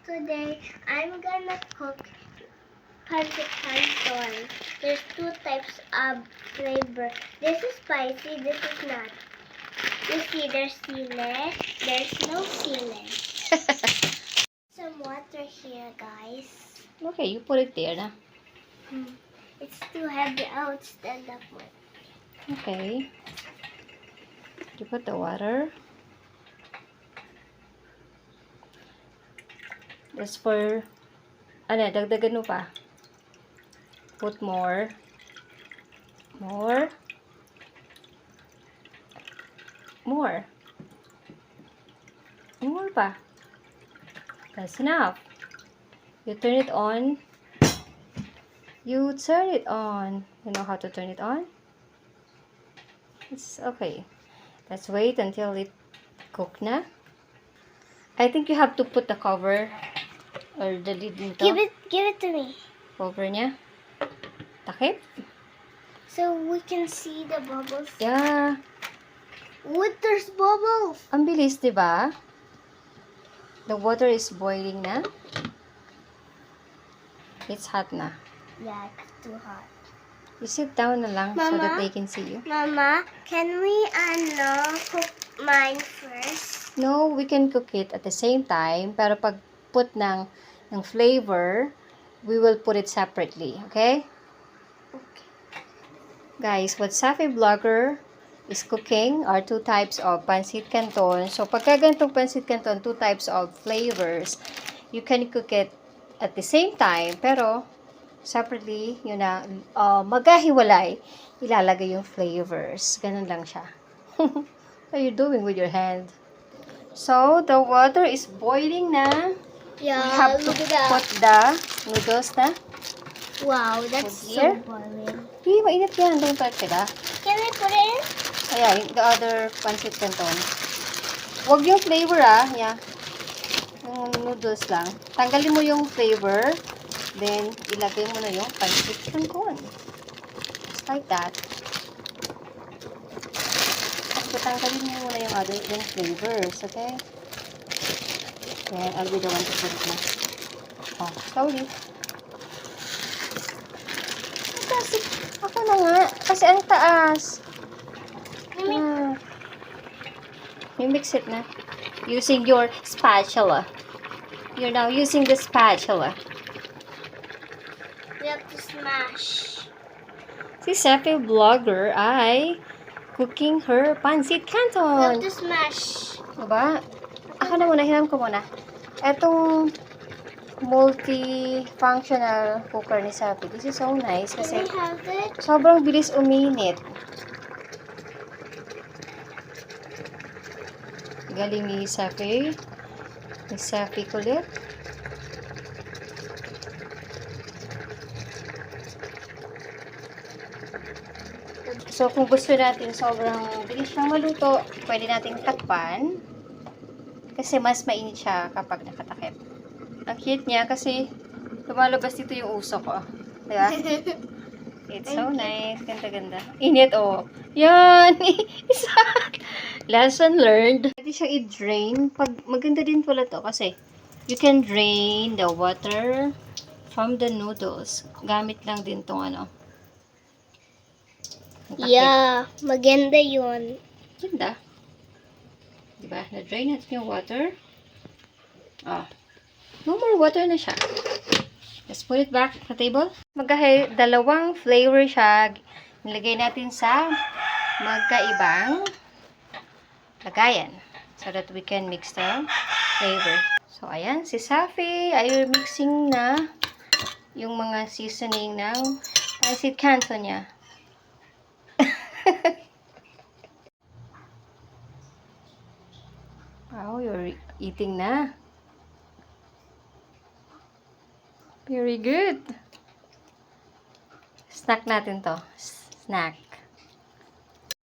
Today, I'm gonna cook pancit canton. There's two types of flavor. This is spicy, this is not. You see, there's sile, there's no sile. Some water here, guys. Okay, you put it there na. It's too heavy. I'll stand up more. Okay. You put the water. That's for, dagdagan mo pa. Put more. More. More. More pa. That's enough. You turn it on. You turn it on. You know how to turn it on? It's okay. Let's wait until it cook na. I think you have to put the cover or the lid nito. Give it to me. Cover niya. Takip. So we can see the bubbles. Yeah. What? There's bubbles. Ang bilis, di ba? The water is boiling na. It's hot na. Yeah, it's too hot. You sit down na lang so that Mama? they can see you. Mama, can we cook mine first? No, we can cook it at the same time. Pero pag put ng flavor, we will put it separately. Okay? Okay. Guys, what Zefi Vlogger is cooking are two types of pancit canton. So, pagka ganitong pancit canton, two types of flavors, you can cook it at the same time, pero separately, yun na, magkahiwalay, ilalagay yung flavors. Ganun lang siya. What are you doing with your hand? So, the water is boiling na. Yeah, We have to look at that. put the noodles na. Wow, that's Put here. so boiling. Hindi, mainit yan. Don't touch it, ah. Can I put it in? Ayan, the other pancit canton. Huwag yung flavor, ah. Yeah. Yung noodles lang. Tanggalin mo yung flavor. Then, ilagay mo na yung pancit canton. Just like that. So, tanggalin mo muna yung other yung flavors. Okay? Then, I'll be the one to put it na. Oh, slowly. Kasi, ako na nga. Kasi ang taas. You mix it na. Using your spatula. You're now using the spatula. We have to smash. Si Zefi Vlogger ay cooking her pancit We have canton. to smash. Diba? Ako na muna, hinam ko muna. Etong multi-functional cooker ni Zefi. This is so nice Can kasi I have it? sobrang bilis uminit. Galing ni Zefi. Ni Zefi kulit. So, kung gusto natin sobrang bilis siyang maluto, pwede nating takpan. Kasi mas mainit siya kapag nakatakip. Ang cute niya kasi lumalabas dito yung uso ko. Diba? It's so nice. Ganda-ganda. Init, oh. Yan! Lesson learned. Pwede siyang i-drain. Maganda din pala to kasi you can drain the water from the noodles. Gamit lang din tong ano. Yeah, maganda yun. Ganda. Diba? Na-drain natin yung water. Oh. No more water na siya. Let's put it back sa table. Dalawang flavor siya. Nilagay natin sa magkaibang lagayan. So that we can mix the flavor. So, ayan. Si Zefi ay mixing na yung mga seasoning ng pancit canton niya. Wow, you're eating na. Very good. Snack natin to. Snack.